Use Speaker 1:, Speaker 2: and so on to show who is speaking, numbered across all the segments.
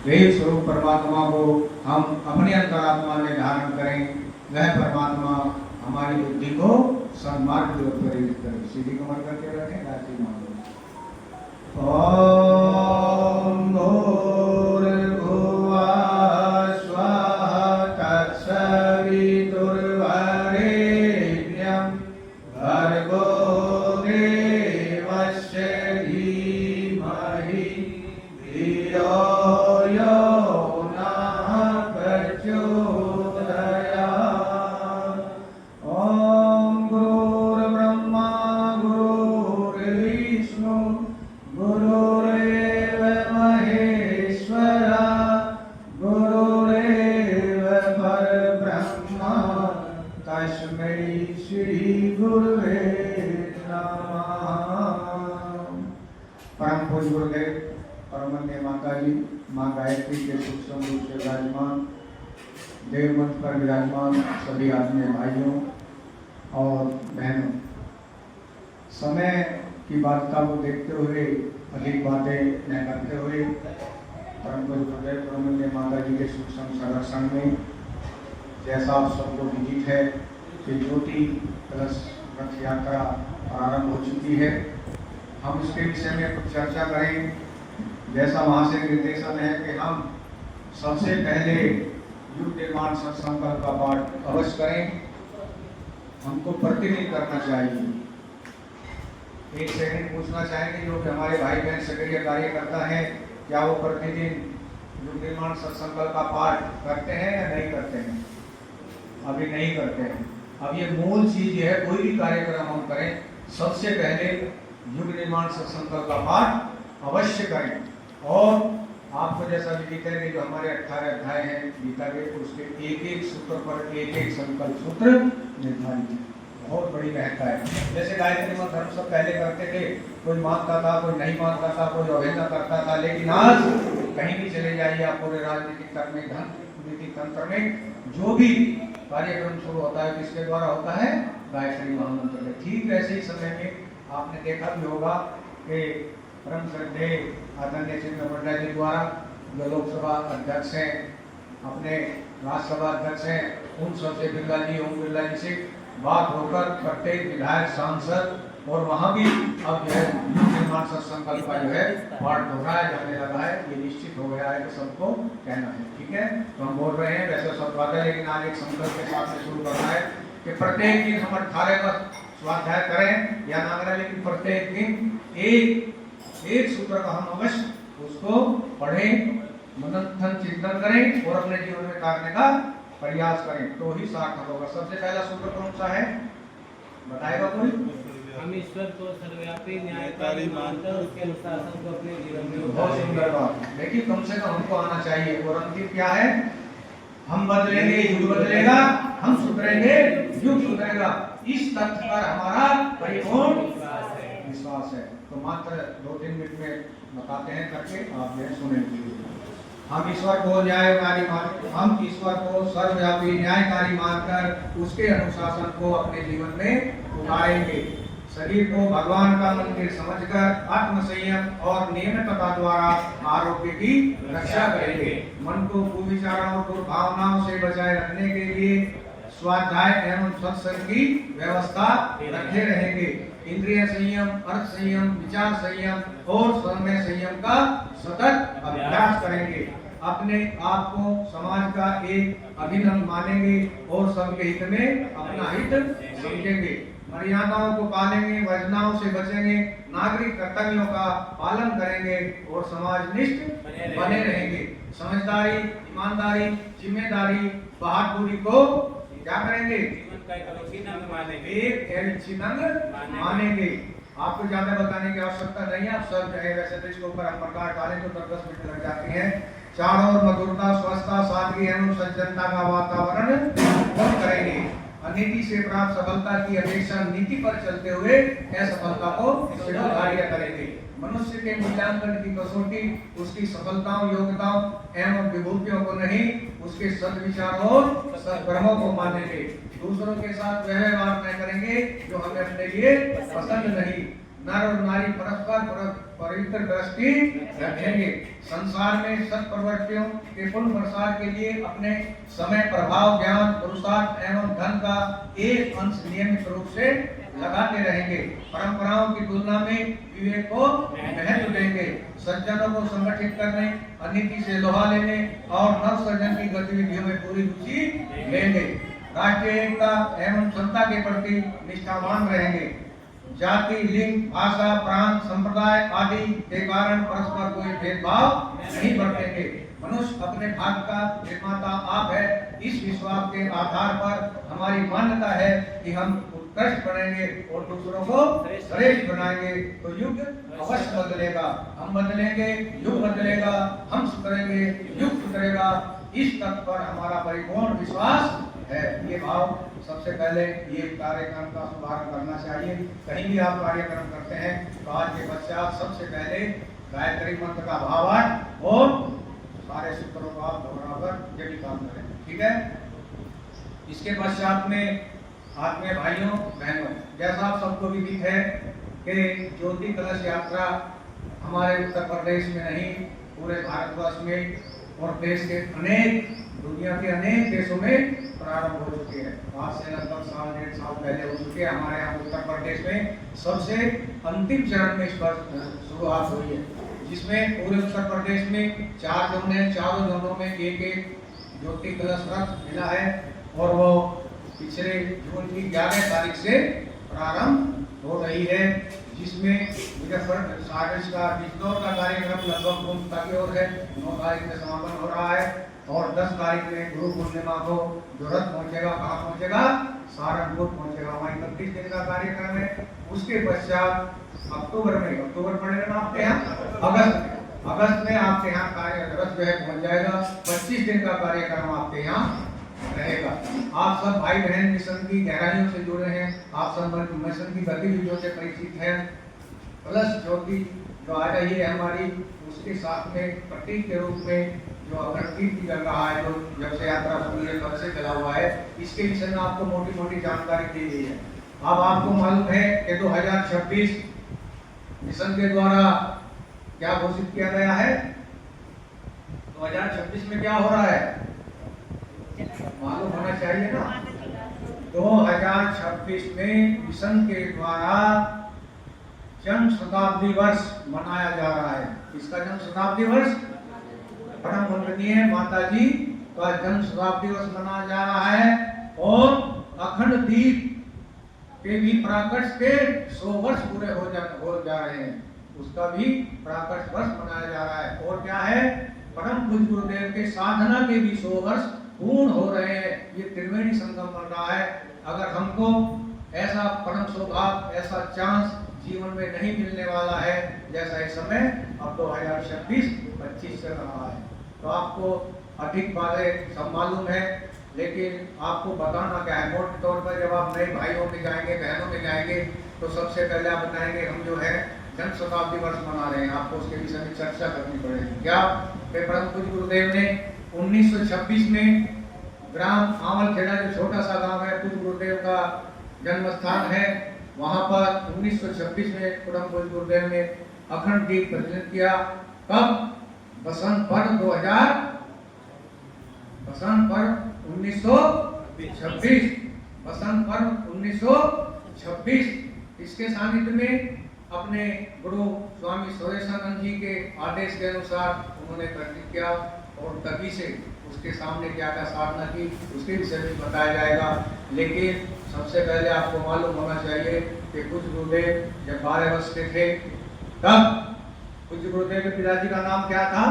Speaker 1: वही स्वरूप परमात्मा को हम अपने अंतरात्मा में धारण करें, वह परमात्मा हमारी बुद्धि को सन्मार्ग की ओर प्रेरित करें। सीधी कमर करके रखें, गायत्री मांगो। ओम परम पूज्य गुरुदेव परमन्य माता जी माँ गायत्री के सूक्ष्म रूप से विराजमान, देव मंच पर विराजमान सभी आत्मीय भाइयों और बहनों, समय की बाध्यता को देखते हुए अधिक बातें न करते हुए परम पूज्य गुरुदेव परमन्य माता जी के सूक्ष्म संरक्षण में जैसा आप सबको विदित है कि ज्योति कलश रथ यात्रा प्रारंभ हो चुकी है। हम इसके विषय में कुछ चर्चा करें। जैसा वहाँ से निर्देशन है कि हम सबसे पहले युग निर्माण सत्संकल्प का पाठ अवश्य करें। हमको प्रतिदिन करना चाहिए। एक सेकंड पूछना चाहेंगे, जो कि हमारे भाई बहन सक्रिय कार्य करता है, क्या वो प्रतिदिन युग निर्माण सत्संकल्प का पाठ करते हैं या नहीं करते हैं? अभी नहीं करते हैं। अब ये मूल चीज है, कोई भी कार्यक्रम हम करें सबसे पहले युग निर्माण सत्संकल्प का पाठ अवश्य करें। और आपको जैसा विदित है कि जो हमारे 18 अध्याय हैं गीता के, उसके एक एक सूत्र पर एक एक संकल्प सूत्र निर्धारित है। बहुत बड़ी महत्ता है। जैसे गायत्री मंत्र हम सब पहले करते थे, कोई मानता था, कोई नहीं मानता था, कोई अवहेलना करता था, लेकिन आज कहीं भी चले जाइए आप, पूरे राजनीतिक तंत्र में, धन नीति तंत्र में जो भी कार्यक्रम शुरू होता है किसके द्वारा होता है? गायत्री महामंत्र में। ठीक ऐसे ही समय में आपने देखा भी होगा कि परम श्रद्धेय आदरणीय चिन्मय जी द्वारा जो लोकसभा अध्यक्ष हैं, अपने राज्यसभा अध्यक्ष हैं, उन सबसे बिरला जी, ओम बिरला जी से बात होकर प्रत्येक विधायक, सांसद और वहाँ भी अब जो है युग निर्माण सत्संकल्प का जो है पाठ दोहराया जाने लगा है। ये निश्चित हो गया है कि सबको कहना है। ठीक है, तो हम बोल रहे हैं वैसे सब बात है, लेकिन आज एक संकल्प के साथ में शुरू करना है कि प्रत्येक दिन हम 18 का स्वाध्याय करें या ना करें, लेकिन प्रत्येक दिन एक सूत्र का हम अवश्य उसको पढ़ें, मनन चिंतन करें और अपने जीवन में उतारने का प्रयास करें, तो ही सार्थक होगा। सबसे पहला सूत्र कौन सा है, बताएगा कोई?
Speaker 2: हम ईश्वर को सर्वव्यापी न्यायकारी मानकर उसके अनुशासन को अपने जीवन में।
Speaker 1: बहुत सुंदर बात। देखिए, कम से कम हमको आना चाहिए। और अंतिम क्या है? हम बदलेंगे, युग बदलेगा, हम सुधरेंगे, युग सुधरेगा। इस तथ्य पर हमारा परिपूर्ण विश्वास है। तो मात्र 2-3 मिनट में बताते हैं करके, आप ये सुनेंगे। हम ईश्वर को सर्वव्यापी न्यायकारी मानकर उसके अनुशासन को अपने जीवन में उतारेंगे। शरीर को भगवान का मंदिर समझकर आत्म संयम और नियमितता द्वारा आरोग्य की रक्षा करेंगे। मन को कुविचारों और दुर्भावनाओं से बचाए रखने के लिए स्वाध्याय एवं सत्संग की व्यवस्था रखे रहेंगे। इंद्रिय संयम, अर्थ संयम, विचार संयम और समय संयम का सतत अभ्यास करेंगे। अपने आप को समाज का एक अभिन्न अंग मानेंगे और सबके हित में अपना हित समझेंगे। मर्यादाओं को पालेंगे, वंचनाओं से बचेंगे, नागरिक कर्तव्यों का पालन करेंगे और समाजनिष्ठ बने रहेंगे। समझदारी, ईमानदारी, जिम्मेदारी, बहादुरी को क्या करेंगे? एक मानेंगे। आपको ज्यादा बताने की आवश्यकता नहीं है, आप सब है। वैसे तो इसके ऊपर हम प्रकाश डालें तो 10 मिनट लग जाती हैं। चारों ओर मधुरता, स्वच्छता, सादगी एवं सज्जनता का वातावरण करेंगे। अनीति से प्राप्त सफलता की अपेक्षा नीति पर चलते हुए असफलता को स्वीकार करेंगे। मनुष्य के मूल्यांकन की कसौटी उसकी सफलताओं, योग्यताओं एवं विभूतियों को नहीं, उसके सद्विचारों और सद्कर्मों को मानेंगे। दूसरों के साथ वह व्यवहार न करेंगे जो हमें अपने लिए पसंद नहीं। नर और नारी परस्पर पवित्र दृष्टि रखेंगे। संसार में सत्प्रवृत्तियों के पुण्य प्रसार के लिए अपने समय, प्रभाव, ज्ञान, पुरुषार्थ एवं धन का एक अंश नियमित रूप से लगाते रहेंगे। परंपराओं की तुलना में विवेक को महत्व देंगे। सज्जनों को संगठित करने, अनिति से लोहा लेने और नव सृजन की गतिविधियों में पूरी रुचि लेंगे। राष्ट्रीय एकता एवं समता के प्रति निष्ठावान रहेंगे। जाति, लिंग, भाषा, प्रांत, संप्रदाय आदि के कारण परस्पर कोई भेदभाव नहीं बरतेंगे। मनुष्य अपने भाग्य का निर्माता आप है। इस विश्वास के आधार पर हमारी मान्यता है कि हम उत्कृष्ट बनेंगे और दूसरों को श्रेष्ठ बनाएंगे। तो युग अवश्य बदलेगा, हम बदलेंगे, युग बदलेगा, हम सुधरेंगे, युग सुधरेगा। इस तक पर हमारा परिपूर्ण विश्वास है। ये भाव सबसे पहले ये कार्यक्रम का शुभारंभ करना चाहिए। कहीं भी आप कार्यक्रम करते हैं तो आज के पश्चात सबसे पहले गायत्री मंत्र का भावार्थ और सारे सूत्रों को आप दोहराकर यही काम करें, ठीक है। इसके पश्चात में आत्मीय भाइयों बहनों, जैसा आप सबको विदित है कि ज्योति कलश यात्रा हमारे उत्तर प्रदेश में नहीं, पूरे भारतवर्ष में और देश के अनेक, दुनिया के अनेक देशों में प्रारंभ हो चुके हैं। आज से लगभग 1.5 साल पहले हो चुके हैं। हमारे यहाँ उत्तर प्रदेश में सबसे अंतिम चरण में इस पर शुरुआत हुई है, जिसमें पूरे उत्तर प्रदेश में 4 जोन है। चारों जोनों में एक ज्योति कलश रथ मिला है और वो पिछले जून की 11 तारीख से प्रारंभ हो रही है, जिसमें मुजफ्फरनगर का बिजनौर का कार्यक्रम लगभग पूर्णता की ओर है। 9 तारीख में समापन हो रहा है और 10 तारीख में गुरु पूर्णिमा को जो रथ पहुंचेगा, कहाँ पहुंचेगा? सहारनपुर पहुंचेगा। वहाँ 31 दिन का कार्यक्रम है। उसके पश्चात अक्टूबर पड़ेगा ना आपके यहाँ, अगस्त में आपके यहाँ कार्य रथ जो है पहुंच जाएगा। 25 दिन का कार्यक्रम आपके यहाँ रहेगा। आप सब भाई बहन मिशन की गहराइयों से जुड़े हैं, आप सब मिशन की गतिविधियों से परिचित हैं। प्लस ज्योति जो आ रही है हमारी, उसके साथ में प्रतीक के रूप में जो अग्रकीर्ति चल रहा है, जो जब से यात्रा शुरू है तब से चला हुआ है, इसके विषय में आपको मोटी मोटी जानकारी दी गई है। अब आपको मालूम है कि 2026 मिशन के द्वारा क्या घोषित किया गया है। 2026 में क्या हो रहा है मालूम होना चाहिए ना। 2026 में मिशन के द्वारा जन्म शताब्दी वर्ष मनाया जा रहा है। इसका जन्म शताब्दी वर्ष, परम वंदनीय माता जी का जन्म शताब्दी वर्ष मनाया जा रहा है और अखंड दीप के भी प्राकट्य के 100 वर्ष पूरे हो जा रहे हैं। उसका भी प्राकट्य वर्ष मनाया जा रहा है। और क्या है, परम पूज्य गुरुदेव के साधना के भी 100 वर्ष पूर्ण हो रहे हैं। ये त्रिवेणी संगम बन रहा है। अगर हमको ऐसा परम सौभाग्य, ऐसा चांस जीवन में नहीं मिलने वाला है जैसा इस समय अब 2026-25 चल रहा है, तो आपको अधिक बातें सब मालूम है, लेकिन आपको बताना क्या है। मोटे तौर पर जब आप नए भाइयों में जाएंगे, बहनों में जाएंगे, तो सबसे पहले आप बताएंगे हम जो है जन्म शताब्दी वर्ष मना रहे हैं। आपको उसके विषय में चर्चा करनी पड़ेगी। क्या परम पूज्य गुरुदेव ने 1926 में ग्राम आमलखेड़ा, जो छोटा सा गांव है, पूज्य गुरुदेव का जन्म स्थान है, वहां पर 1926 में परम पूज्य गुरुदेव ने अखंड दीप प्रज्वलित किया। कब? बसंत पर्व 1926, बसंत पर्व 1926। इसके सानिध्य में अपने गुरु स्वामी सुरेशानंद जी के आदेश के अनुसार उन्होंने प्रकटित किया और तभी से उसके सामने क्या क्या साधना की उसके विषय में बताया जाएगा। लेकिन सबसे पहले आपको मालूम होना चाहिए कि पूज्य गुरुदेव जब 12 वर्ष के थे तब पूज्य गुरुदेव के पिताजी का नाम क्या था?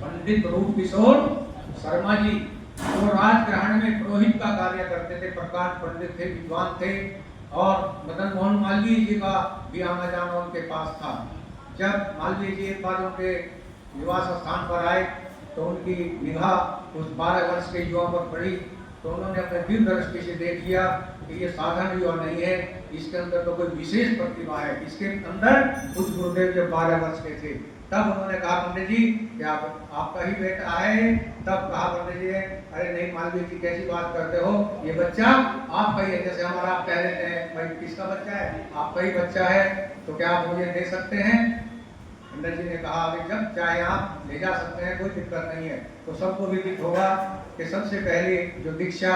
Speaker 1: पंडित रूप किशोर शर्मा जी, जो राजग्रहण में पुरोहित का कार्य करते थे, प्रकाश पंडित थे, विद्वान थे और मदन मोहन मालवीय जी का भी आना जाना उनके पास था। जब मालवीय जी एक बार उनके निवास स्थान पर आए तो उनकी निगाह उस 12 वर्ष के युवा पर पड़ी, तो उन्होंने अपने दिव्य दृष्टि से देख लिया कि ये साधारण युवा नहीं है, इसके अंदर तो कोई विशेष प्रतिभा है। इसके अंदर कुछ गुरुदेव जब 12 वर्ष के थे तब उन्होंने कहा पंडित जी कि आपका ही बेटा है। तब कहा पंडित जी ने, अरे नहीं मालवीय जी कैसी बात करते हो, ये बच्चा आपका ही है। जैसे हमारा आप कह देते हैं भाई किसका बच्चा है, आपका ही बच्चा है, तो क्या आप मुझे दे सकते हैं। पंडित जी ने कहा कि जब चाहे आप ले जा सकते हैं, कोई दिक्कत नहीं है। तो सबको विदित होगा कि सबसे पहले जो दीक्षा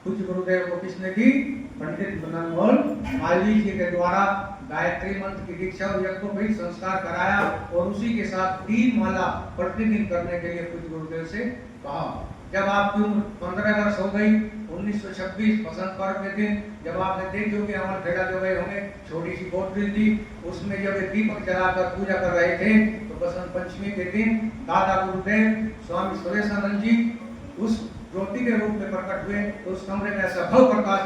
Speaker 1: पूज्य गुरुदेव को किसने दी, पंडित मदन मोहन मालवीय जी के द्वारा गायत्री मंत्र की दीक्षा और यज्ञोपवीत संस्कार कराया और उसी के साथ 3 माला प्रतिदिन करने के लिए पूज्य गुरुदेव से कहा। जब आपकी उम्र 15 वर्ष हो गई, 1926 बसंत पर्व के दिन, जब आपने देखी होगी अमर खेड़ा जो गए होंगे, छोटी सी बोतल थी, उसमें जब दीपक जलाकर पूजा कर रहे थे, तो बसंत पंचमी के दिन दादा गुरुदेव स्वामी सुरेशानंद जी उस ज्योति के रूप में प्रकट हुए। तो उस कमरे में ऐसा भव्य प्रकाश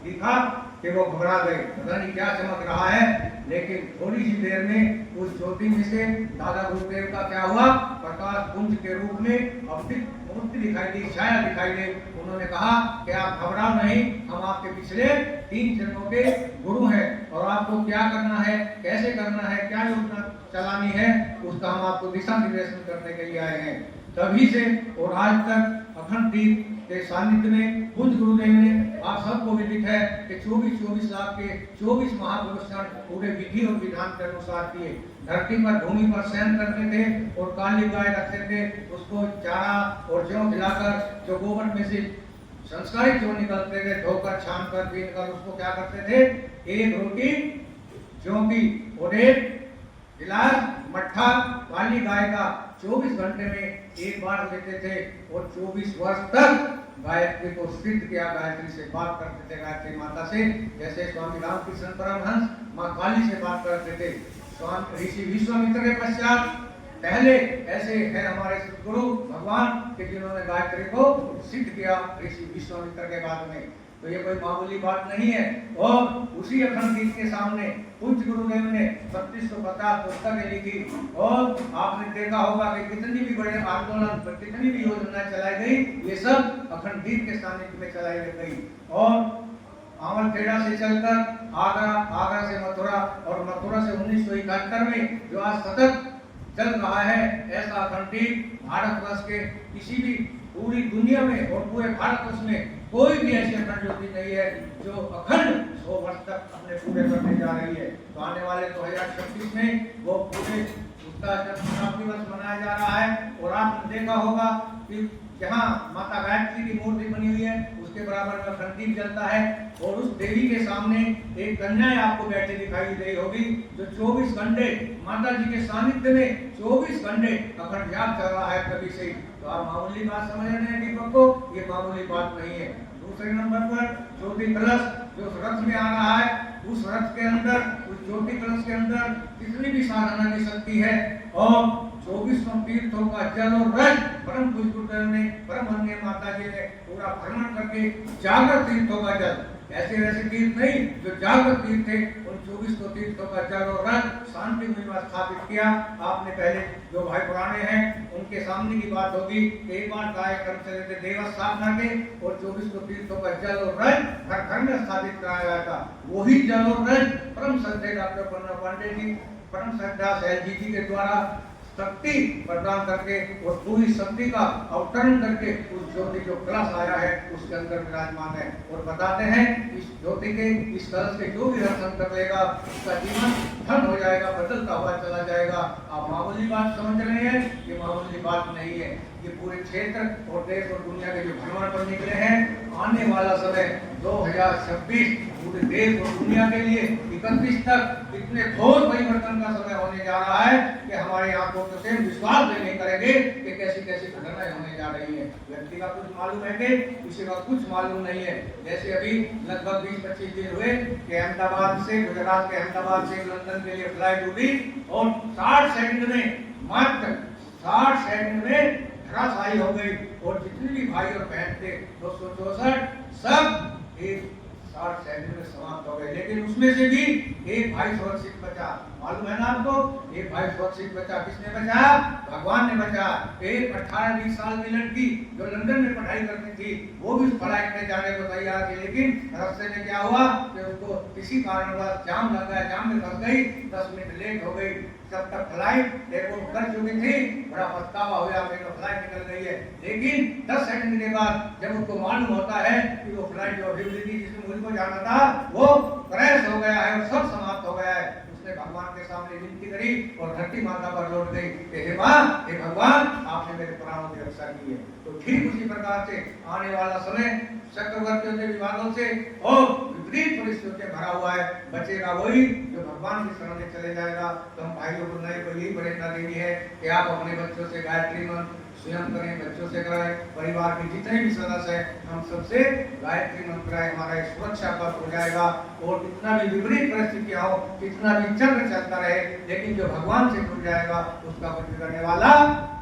Speaker 1: दिखा कि वो घबरा गए, पता नहीं क्या चमक रहा है। लेकिन थोड़ी सी देर में उस ज्योति में से दादा गुरुदेव का क्या हुआ, प्रकाश पुंज के रूप में अवतरित मूर्ति दिखाई दी, छाया दिखाई दी। उन्होंने कहा कि आप घबराओ नहीं, हम आपके पिछले 3 जन्मों के गुरु हैं और आपको क्या करना है, कैसे करना है, क्या योजना चलानी है, उसका हम आपको दिशा निर्देशन करने के लिए आए हैं। तभी से और आज तक अखंड दीप के सानिध्य में पूज्य गुरुदेव ने, आप सबको विदित है कि 24 लाख के 24 महापुरुष पूरे विधि और विधान के अनुसार किए। धरती पर भूमि पर शयन करते थे और काली गाय रखते थे, उसको चारा और जौ खिलाकर जो गोबर में से संस्कारित जो निकलते थे, धोकर छान कर पीन कर उसको क्या करते थे, एक रोटी जौ की और एक गिलास मट्ठा काली गाय का 24 घंटे में एक बार लेते थे और 24 वर्ष तक गायत्री को सिद्ध किया। गायत्री से बात करते थे, गायत्री माता से, जैसे स्वामी रामकृष्ण परमहंस माँ काली से बात करते थे। स्वामी ऋषि विश्वामित्र के पश्चात पहले ऐसे है हमारे गुरु भगवान कि जिन्होंने गायत्री को सिद्ध किया, ऋषि विश्वामित्र के बाद में। तो ये कोई मामूली बात नहीं है। और उसी अखंड दीप के सामने पूज्य गुरुदेव ने 3650 पुस्तकें लिखी और आपने देखा होगा कि कितनी भी बड़े आंदोलन, कितनी भी योजना चलाई गई, ये सब अखंड दीप के सानिध्य में चलाई गई। और अमरखेड़ा से चलकर आगरा से मथुरा और मथुरा से 1971 में जो आज सतत चल रहा है, ऐसा अखंड दीप भारतवर्ष के किसी भी पूरी दुनिया में और पूरे भारतवर्ष में कोई भी ऐसी अखंड ज्योति नहीं है जो अखंड 100 वर्ष तक अपने पूरे करने जा रही है। तो आने वाले 2026 में वो पूरे उसका शताब्दी वर्ष मनाया जा रहा है। और आपने देखा होगा कि जहाँ माता गायत्री की मूर्ति बनी हुई है, उसके बराबर में अखंड दीप जलता है और उस देवी के सामने एक कन्या आपको बैठी दिखाई दे होगी, जो 24 घंटे माता जी के सानिध्य में 24 घंटे अखंड जाप चल रहा है कभी से। तो आप मामूली बात समझ रहे हैं दीपक को, ये मामूली बात नहीं है। दूसरे नंबर पर ज्योति कलश जो रथ में आ रहा है, उस रथ के अंदर, उस ज्योति कलश के अंदर कितनी भी साधना की शक्ति है। और 24 तीर्थों का जल और रज परम पूज्य गुरुदेव ने, परमहंस माता जी ने पूरा भ्रमण करके जागृत तीर्थों का जल, ऐसे वैसे तीर्थ नहीं जो जागृत तीर्थ थे, उन 24 तीर्थों का जल और रज शांति में स्थापित किया। आपने पहले जो भाई पुराने हैं उनके सामने की बात होगी, एक बार कार्यक्रम चले थे देवस्थापना के और 24 तीर्थों का जल और रज घर घर में स्थापित कराया गया था। वही जल और रज परम श्रद्धेय डॉक्टर पन्ना पांडे जी, परम श्रद्धा सैलजी जी के द्वारा शक्ति प्रदान करके और पूरी शक्ति का अवतरण करके उस ज्योति जो कलश आया है उसके अंदर विराजमान है। और बताते हैं इस ज्योति के, इस कलश के जो भी दर्शन कर लेगा उसका जीवन धन हो जाएगा, बदलता हुआ चला जाएगा। आप मामूली बात समझ रहे हैं, ये मामूली बात नहीं है। ये पूरे क्षेत्र और देश और दुनिया के जो भ्रमण पर निकले हैं, आने वाला समय 2026 पूरे देश और दुनिया के लिए 31 तक इतने घोर परिवर्तन का समय होने जा रहा है कि हमारे आंखों से विश्वास भी नहीं करेंगे कि कैसी कैसी घटनाएं होने जा रही है। व्यक्ति का कुछ मालूम है कि किसी का कुछ मालूम नहीं है। जैसे अभी लगभग 20-25 दिन हुए कि अहमदाबाद से, गुजरात के अहमदाबाद से लंदन के लिए फ्लाइट उड़ी और 60 सेकंड में, मात्र 60 सेकंड में धराशायी हो गई और जितने भी भाई और बहन थे 264 सब एक 60 सेकंड में समाप्त हो गए। लेकिन उसमें से भी एक भाई सुरक्षित बचा। मालूम है ना आपको, एक भाई सुरक्षित बचा। किसने बचाया? भगवान ने बचाया। एक 18-20 साल की लड़की जो लंदन में पढ़ाई करती थी, वो भी फ्लाइट में जाने को तैयार थी, लेकिन रास्ते में क्या हुआ कि उसको किसी कारणवश जाम लग गया, जाम में फंस गई, 10 मिनट लेट हो गई। जब तक फ्लाइट देखो कर चुकी थी, बड़ा पछतावा हुआ मेरी फ्लाइट निकल गई है। लेकिन 10 सेकंड के बाद जब उसको मालूम होता है कि वो फ्लाइट जो अभी थी जिसमें मुझको जाना था वो क्रैश हो गया है और सब समाप्त हो गया है, उसने भगवान के सामने विनती करी और धरती माता पर लौट गई कि हे मां, हे भगवान, आपने मेरे प्राणों की रक्षा की है। तो ठीक उसी प्रकार से आने वाला समय चक्रवर्तियों के विवादों से और विपरीत परिस्थितियों से भरा हुआ है। बचेगा वही जो भगवान की शरण में चले जाएगा। तो हम भाइयों को नए को यही प्रेरणा देनी है कि आप अपने बच्चों से गायत्री मंत्र स्वयं करें, बच्चों से कराएं, परिवार के जितने भी सदस्य हैं हम सबसे गायत्री मंत्र कराएं, हमारा एक सुरक्षा पथ हो जाएगा। और कितना भी विपरीत परिस्थितियां हो, कितना भी चक्र चलता रहे, लेकिन जो भगवान से जुड़ जाएगा उसका कुछ बिगड़ने वाला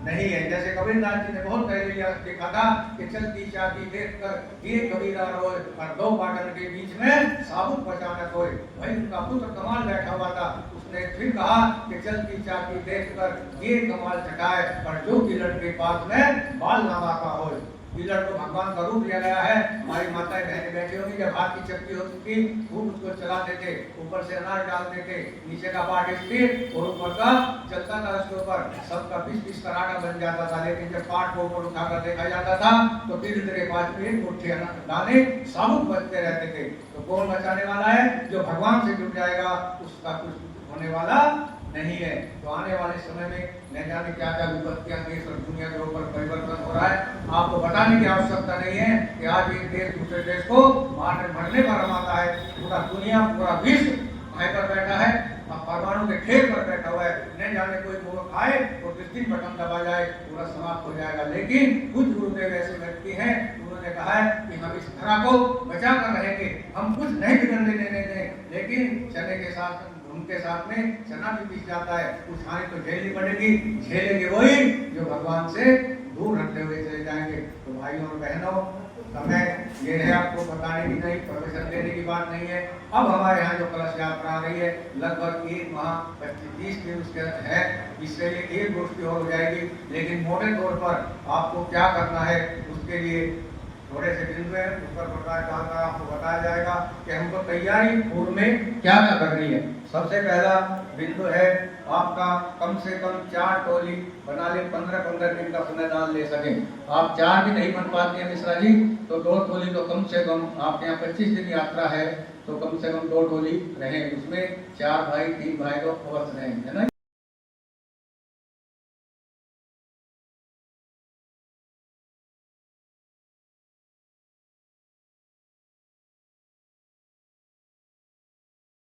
Speaker 1: नहीं है। जैसे कबीरदास जी ने बहुत पहले यह देखा था कि चलती चाहती देख कर ये कबीरा रोए और दो पाटन के बीच में साबुत बचाना कोई। भाई उनका पुत्र कमाल बैठा हुआ था, उसने फिर कहा कि चलती चाहती देख कर ये कमाल चटाए पर जो किलड़ के पास में बाल ना बाका हो। किलड़ को भगवान का रूप लिया गया है। हमारी माताएं बहनें बैठी होंगी, जब हाथ की चक्की होती थी खूब उसको चलाते थे, ऊपर से अनाज डालते थे, नीचे का पार्ट स्टील और ऊपर का चलता था, उसके ऊपर सबका 20-20 कराटा बन जाता था। लेकिन जब पार्ट को ऊपर उठाकर देखा जाता था तो धीरे धीरे 5 मिनट मुट्ठी दाने साबुत बचते रहते थे। तो कौन बचाने वाला है? जो भगवान से जुड़ जाएगा उसका कुछ होने वाला नहीं है। तो आने वाले समय में न जाने क्या क्या विपत्तियां देश और दुनिया के ऊपर परिवर्तन हो रहा है। आपको बताने की आवश्यकता नहीं है कि आज एक देश दूसरे देश को मारने पर रमाता है। पूरा दुनिया, पूरा विश्व वहीं पर बैठा है, परमाणु के खेल पर बैठा हुआ है। न जाने कोई मूर्ख खाए और जिस दिन बटन दबा जाए पूरा समाप्त हो जाएगा। लेकिन कुछ गुरुदेव ऐसे व्यक्ति हैं, उन्होंने कहा है कि हम इस धरा को बचा कर रहेंगे, हम कुछ नहीं बिगड़ने देने दें। लेकिन चने के साथ उनके साथ में चना भी पीस जाता है, उस हानि तो झेलनी पड़ेगी। झेलेंगे वही जो भगवान से दूर रहते हुए चले जाएंगे। तो भाइयों और बहनों, समय ये है आपको बताने की नहीं, प्रोफेशन देने की बात नहीं है। अब हमारे यहाँ जो कलश यात्रा आ रही है लगभग 1 माह 25-30 दिन उसके है, इससे एक गोष्ठी और हो जाएगी। लेकिन मोटे तौर पर आपको क्या करना है उसके लिए थोड़े से दिन में ऊपर प्रकाश डालकर आपको बताया जाएगा कि हमको तैयारी पूर्व में क्या क्या करनी है। सबसे पहला बिंदु है आपका कम से कम 4 टोली बना ले, 15-15 दिन का समय दान ले सकें। आप 4 भी नहीं बन पाते हैं मिश्रा जी, तो 2 टोली तो कम से कम, आपके यहाँ 25 दिन यात्रा है तो कम से कम 2 टोली रहें, उसमें 4 भाई 3 भाई तो अवश्य रहें, है ना।